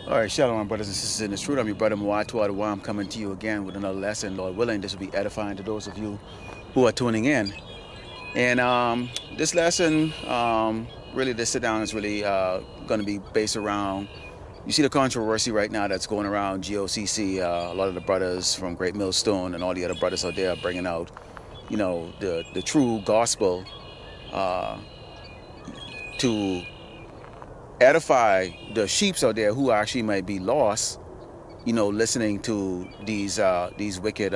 All right, shalom, brothers and sisters in the truth. I'm your brother Mwatu. I'm coming to you again with another lesson. Lord willing, this will be edifying to those of you who are tuning in. And this lesson, really, this sit down is really going to be based around. You see the controversy right now that's going around GOCC. A lot of the brothers from Great Millstone and all the other brothers out there are bringing out, the true gospel to edify the sheeps out there who actually might be lost, listening to these wicked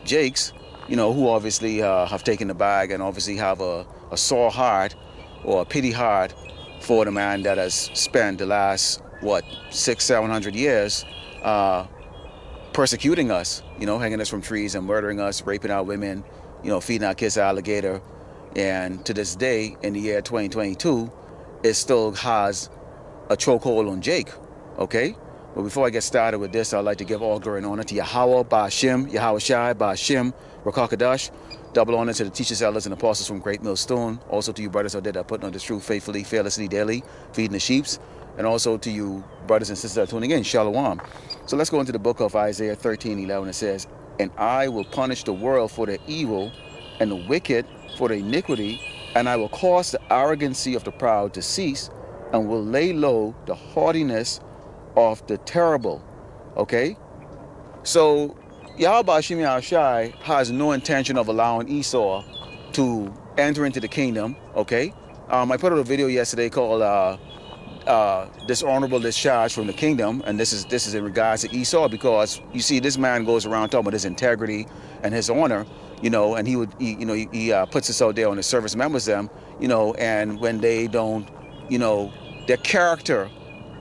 jakes, who obviously have taken the bag and obviously have a sore heart or a pity heart for the man that has spent the last, 600-700 years persecuting us, hanging us from trees and murdering us, raping our women, feeding our kids alligator. And to this day, in the year 2022, it still has a chokehold on Jake, okay? But before I get started with this, I'd like to give all glory and honor to Yahweh, Ba'Shem, Yahweh Shai, Ba'Shem, Rakakadash. Double honor to the teachers, elders, and apostles from Great Millstone. Also to you brothers out there that are putting on this truth faithfully, fearlessly, daily, feeding the sheeps. And also to you brothers and sisters that are tuning in, Shalom. So let's go into the book of Isaiah 13:11. It says, "And I will punish the world for their evil, and the wicked for their iniquity, and I will cause the arrogancy of the proud to cease, and will lay low the haughtiness of the terrible." Okay? So Yahweh Shem Shai has no intention of allowing Esau to enter into the kingdom. Okay? I put out a video yesterday called dishonorable discharge from the kingdom, and this is in regards to Esau, because you see this man goes around talking about his integrity and his honor, and he puts this out there on his service members them, and when they don't, their character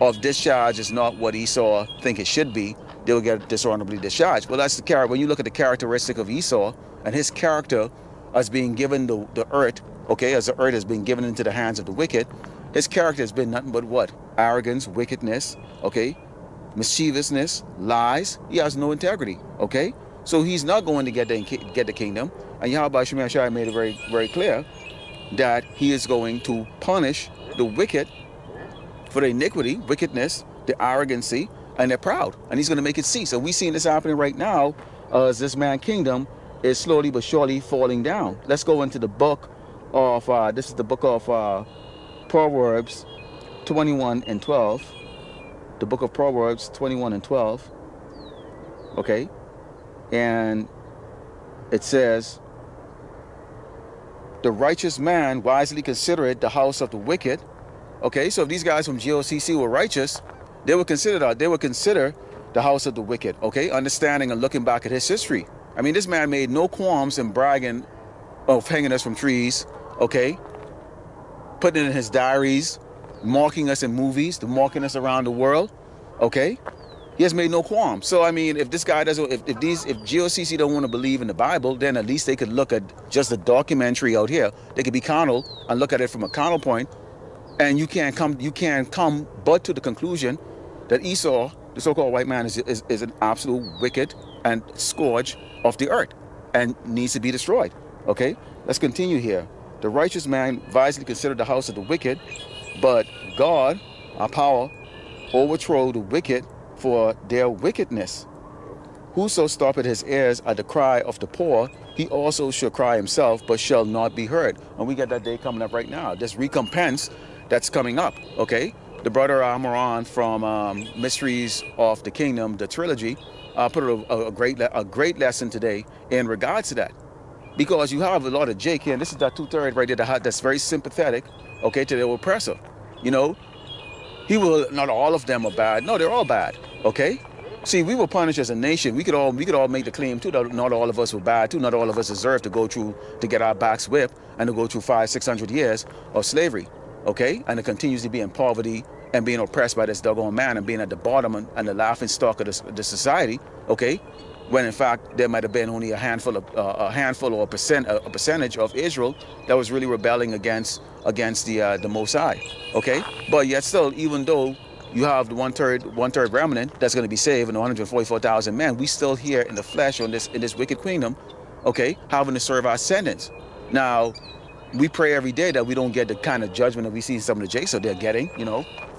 of discharge is not what Esau think it should be, they'll get dishonorably discharged. Well, that's the character. When you look at the characteristic of Esau and his character as being given the earth, okay, as the earth has been given into the hands of the wicked, his character has been nothing but what? Arrogance, wickedness, okay, mischievousness, lies. He has no integrity, okay? So he's not going to get the kingdom. And Yahweh Shem Shai made it very, very clear that he is going to punish the wicked for their iniquity, wickedness, the arrogancy, and they're proud. And he's going to make it cease. And we're seeing this happening right now as this man's kingdom is slowly but surely falling down. Let's go into the book of, this is the book of Proverbs 21:12. The book of Proverbs 21:12. Okay. And it says, "The righteous man wisely considereth the house of the wicked." Okay, so if these guys from GOCC were righteous, they would consider the house of the wicked. Okay, understanding and looking back at his history. I mean, this man made no qualms in bragging of hanging us from trees. Okay, putting it in his diaries, marking us in movies, marking us around the world. Okay, he has made no qualms. So I mean, if this guy doesn't, if GOCC don't want to believe in the Bible, then at least they could look at just the documentary out here. They could be carnal and look at it from a carnal point. And you can't come but to the conclusion that Esau, the so-called white man, is an absolute wicked and scourge of the earth and needs to be destroyed. Okay, let's continue here. "The righteous man wisely considered the house of the wicked, but God, our power, overthrow the wicked for their wickedness. Whoso stoppeth his ears at the cry of the poor, he also shall cry himself, but shall not be heard." And we got that day coming up right now. This recompense that's coming up, okay? The brother Amaran from Mysteries of the Kingdom, the trilogy, put a great lesson today in regards to that. Because you have a lot of Jake here, and this is that 2/3 right there that's very sympathetic, okay, to the oppressor. He will, not all of them are bad. No, they're all bad, okay? See, we were punished as a nation. We could all make the claim too that not all of us were bad too. Not all of us deserve to get our backs whipped and to go through 500-600 years of slavery, okay? And to continue to be in poverty and being oppressed by this doggone man and being at the bottom and the laughing stock of the society, okay? When in fact there might have been only a handful or a percentage of Israel that was really rebelling against the Most High, okay? But yet still, even though you have the one-third remnant that's going to be saved and 144,000 men, we still here in the flesh in this wicked kingdom, okay, having to serve our sentence. Now, we pray every day that we don't get the kind of judgment that we see some of the Jakes they're getting,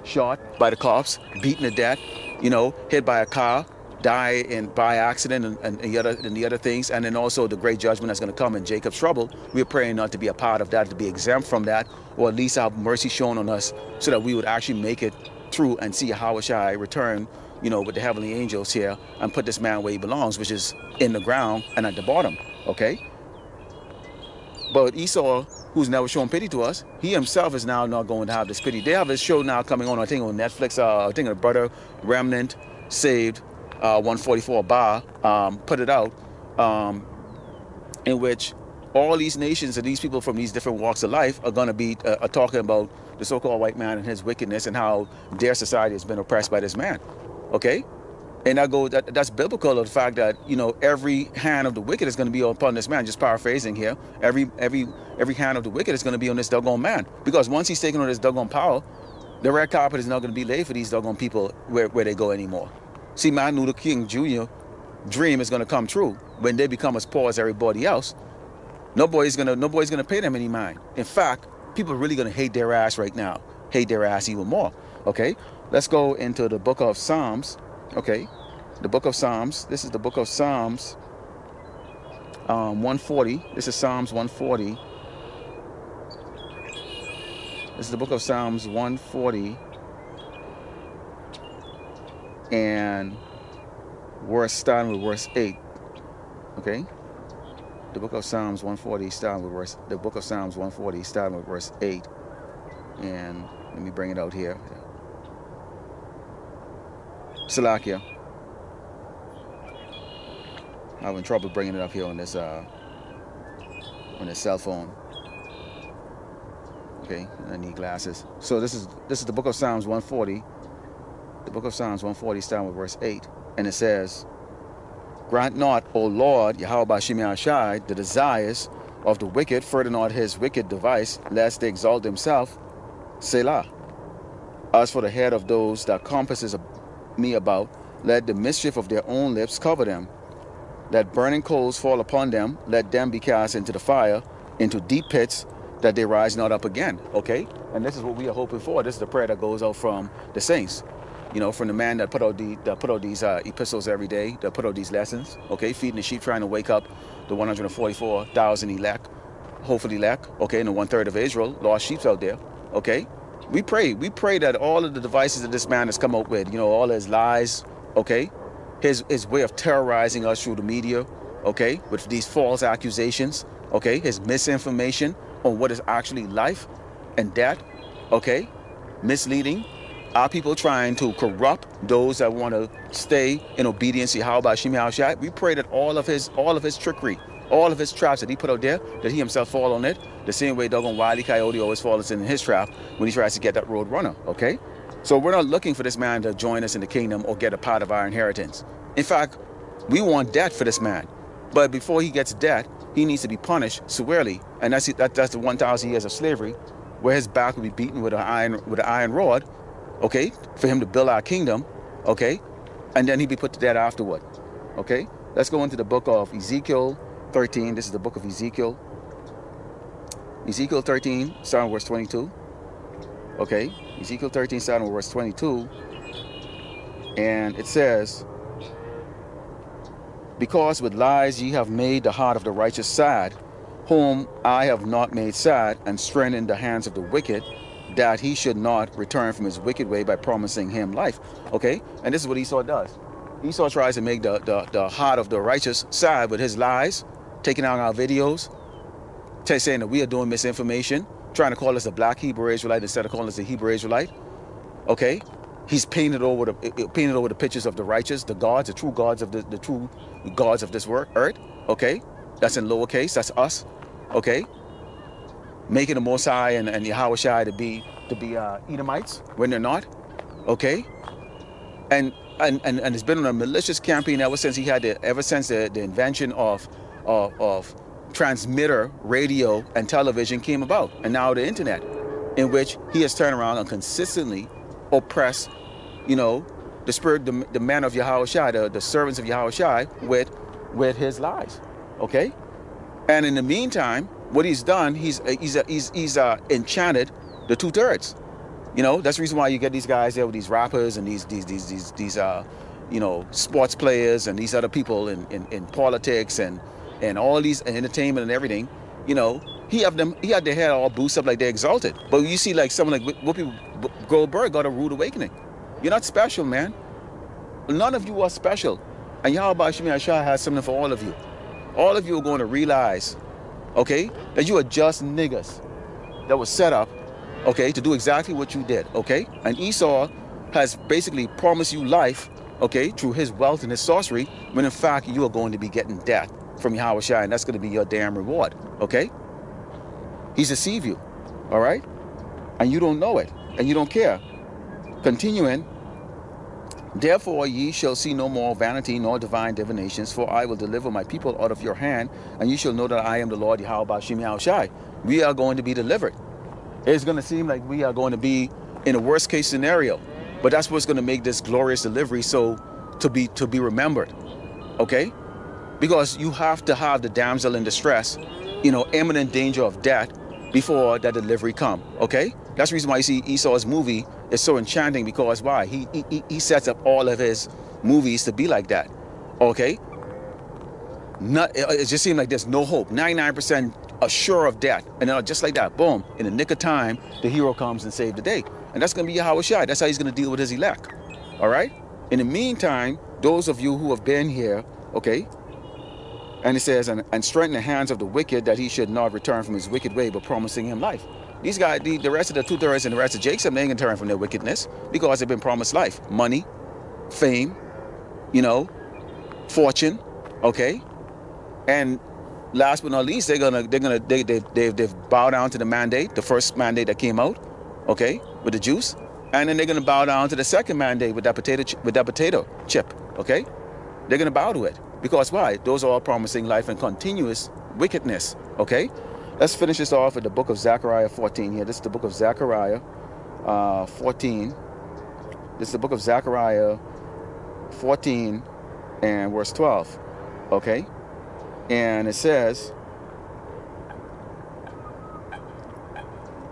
shot by the cops, beaten to death, you know, hit by a car, die by accident, and the other things, and then also the great judgment that's going to come in Jacob's trouble. We're praying not to be a part of that, to be exempt from that, or at least have mercy shown on us, so that we would actually make it through and see Yahushua return, you know, with the heavenly angels here, and put this man where he belongs, which is in the ground and at the bottom. Okay. But Esau, who's never shown pity to us, he himself is now not going to have this pity. They have a show now coming on, I think on Netflix, I think the brother Remnant Saved 144 Bar put it out, in which all these nations and these people from these different walks of life are going to be talking about the so-called white man and his wickedness and how their society has been oppressed by this man. Okay? And that's biblical, of the fact that, you know, every hand of the wicked is going to be upon this man. Just paraphrasing here, every hand of the wicked is going to be on this doggone man, because once he's taken on this doggone power, the red carpet is not going to be laid for these doggone people where they go anymore. See, Martin Luther King Jr. dream is going to come true when they become as poor as everybody else. Nobody's gonna pay them any mind. In fact, people are really going to hate their ass right now, hate their ass even more. Okay, let's go into the book of Psalms. Okay, the book of Psalms. This is the book of Psalms 140. This is Psalms 140. This is the book of Psalms 140. And starting with verse 8. Okay? The book of Psalms 140 starting with verse 8. And let me bring it out here. Salakia. I'm having trouble bringing it up here on this cell phone. Okay, I need glasses. So this is the book of Psalms 140. The book of Psalms 140 starting with verse 8, and it says, "Grant not, O Lord, Yahweh Bashim Yahshai, the desires of the wicked, further not his wicked device, lest they exalt themselves. Selah. As for the head of those that compasses me about, let the mischief of their own lips cover them. Let burning coals fall upon them, let them be cast into the fire, into deep pits, that they rise not up again." Okay? And this is what we are hoping for. This is the prayer that goes out from the saints. You know, from the man that put out these epistles every day, that put out these lessons, okay, feeding the sheep, trying to wake up the 144,000 elect, hopefully elect, okay, and the 1/3 of Israel, lost sheep out there, okay. We pray that all of the devices that this man has come up with, you know, all his lies, okay, his way of terrorizing us through the media, okay, with these false accusations, okay, his misinformation on what is actually life and death, okay, misleading our people, trying to corrupt those that want to stay in obedience to Yahweh Bashim Yahushua. We pray that all of his trickery, all of his traps that he put out there, that he himself fall on it, the same way doggone Wile E. Coyote always falls in his trap when he tries to get that road runner, okay? So we're not looking for this man to join us in the kingdom or get a part of our inheritance. In fact, we want death for this man. But before he gets death, he needs to be punished severely. And that's the 1,000 years of slavery, where his back will be beaten with an iron rod, okay, for him to build our kingdom, okay, and then he'd be put to death afterward, okay. Let's go into the book of Ezekiel 13. This is the book of Ezekiel 13, starting with verse 22, okay. Ezekiel 13, starting with verse 22, and it says, "Because with lies ye have made the heart of the righteous sad, whom I have not made sad, and strengthened the hands of the wicked, that he should not return from his wicked way by promising him life." Okay, and this is what Esau does. Esau tries to make the heart of the righteous sad with his lies, taking out our videos, saying that we are doing misinformation, trying to call us a black Hebrew Israelite instead of calling us a Hebrew Israelite. Okay, he's painted over the pictures of the righteous, the gods, the true gods of the true gods of this earth. Okay, that's in lowercase. That's us. Okay. Making the Most High and Yahushua to be Edomites when they're not, okay, and it's been on a malicious campaign ever since the invention of transmitter radio and television came about, and now the internet, in which he has turned around and consistently oppressed, you know, the men of Yahushua, the servants of Yahushua, with his lies, okay, and in the meantime, what he's done, he's enchanted the 2/3, You know, that's the reason why you get these guys there with these rappers and these you know, sports players and these other people in politics and all these entertainment and everything. You know, he had their head all boosted up like they're exalted. But you see, like someone like Whoopi Goldberg got a rude awakening. You're not special, man. None of you are special. And Yahweh Shemi Ashai has something for all of you. All of you are going to realize, okay, that you are just niggas that was set up, okay, to do exactly what you did, okay? And Esau has basically promised you life, okay, through his wealth and his sorcery, when in fact you are going to be getting death from Yahweh Shai, and that's going to be your damn reward, okay? He's deceived you, all right? And you don't know it, and you don't care. Continuing, therefore ye shall see no more vanity nor divine divinations, for I will deliver my people out of your hand, and you shall know that I am the Lord Yahweh Shemi Shai. We are going to be delivered. It's going to seem like we are going to be in a worst case scenario, but that's what's going to make this glorious delivery so to be remembered, okay? Because you have to have the damsel in distress, you know, imminent danger of death before that delivery come, okay? That's the reason why you see Esau's movie is so enchanting, because why? He sets up all of his movies to be like that, okay? It just seems like there's no hope, 99% sure of death, and then just like that, boom, in the nick of time, the hero comes and saves the day. And that's going to be Yahweh Shai. That's how he's going to deal with his elect, all right? In the meantime, those of you who have been here, okay, and it says, and strengthen the hands of the wicked, that he should not return from his wicked way, but promising him life. These guys, the rest of the 2/3 and the rest of Jacob, they ain't going to turn from their wickedness, because they've been promised life, money, fame, you know, fortune, okay? And last but not least, they've bowed down to the mandate, the first mandate that came out, okay, with the juice, and then they're going to bow down to the second mandate with that potato chip, okay? They're going to bow to it, because why? Those are all promising life and continuous wickedness, okay? Let's finish this off with the book of Zechariah 14 here. This is the book of Zechariah 14. This is the book of Zechariah 14 and verse 12, okay? And it says,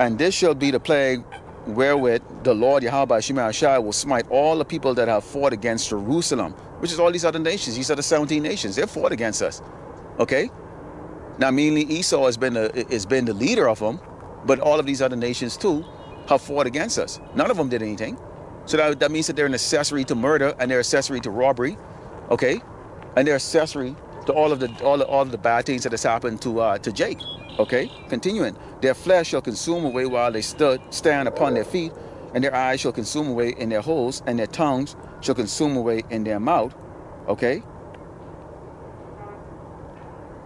and this shall be the plague wherewith the Lord Yahweh Shemi Shai will smite all the people that have fought against Jerusalem, which is all these other nations. These are the 17 nations. They've fought against us, okay? Now, mainly Esau has been the leader of them, but all of these other nations too have fought against us. None of them did anything. So that means that they're an accessory to murder, and they're accessory to robbery, okay? And they're accessory to all of the bad things that has happened to Jake, okay? Continuing, their flesh shall consume away while they stand upon their feet, and their eyes shall consume away in their holes, and their tongues shall consume away in their mouth, okay?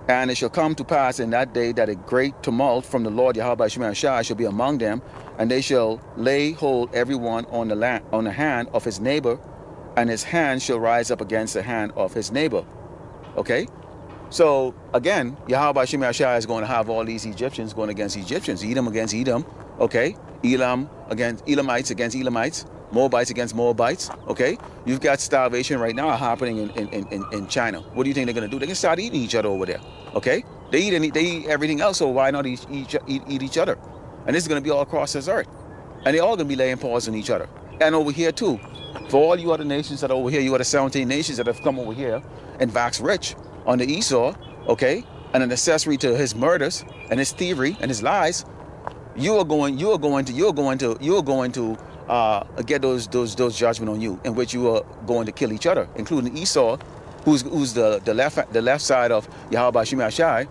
And it shall come to pass in that day that a great tumult from the Lord Yahweh Shemi Shai shall be among them, and they shall lay hold every one on the hand of his neighbor, and his hand shall rise up against the hand of his neighbor. Okay? So again, Yahweh Shemi Shai is going to have all these Egyptians going against Egyptians, Edom against Edom, okay? Elamites against Elamites, Moabites against Moabites, okay? You've got starvation right now happening in China. What do you think they're going to do? They're going to start eating each other over there, okay? They eat everything else, so why not eat each other? And this is going to be all across this earth. And they're all going to be laying paws on each other. And over here too. For all you other nations that are over here, you other 17 nations that have come over here and waxed rich under Esau, okay? And an accessory to his murders and his thievery and his lies, you are going to get those judgment on you, in which you are going to kill each other, including Esau, who's the left side of Yahweh Shemi Shai,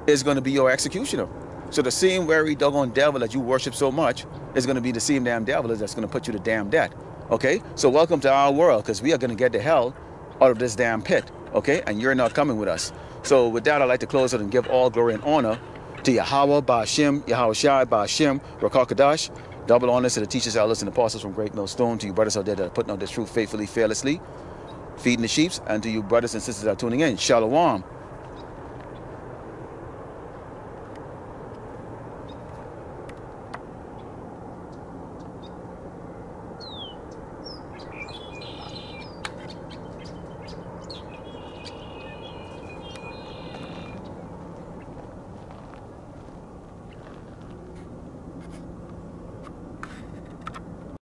is going to be your executioner. So the same very doggone devil that you worship so much is going to be the same damn devil that's going to put you to damn death. Okay? So welcome to our world, because we are going to get the hell out of this damn pit. Okay? And you're not coming with us. So with that, I'd like to close it and give all glory and honor to Yahweh, Ba'ashem, Yahweh Shai, Ba'ashem, Rakakadash. Double honors to the teachers, elders, and apostles from Great Millstone, to you brothers out there that are putting out this truth faithfully, fearlessly, feeding the sheep, and to you brothers and sisters that are tuning in. Shalom.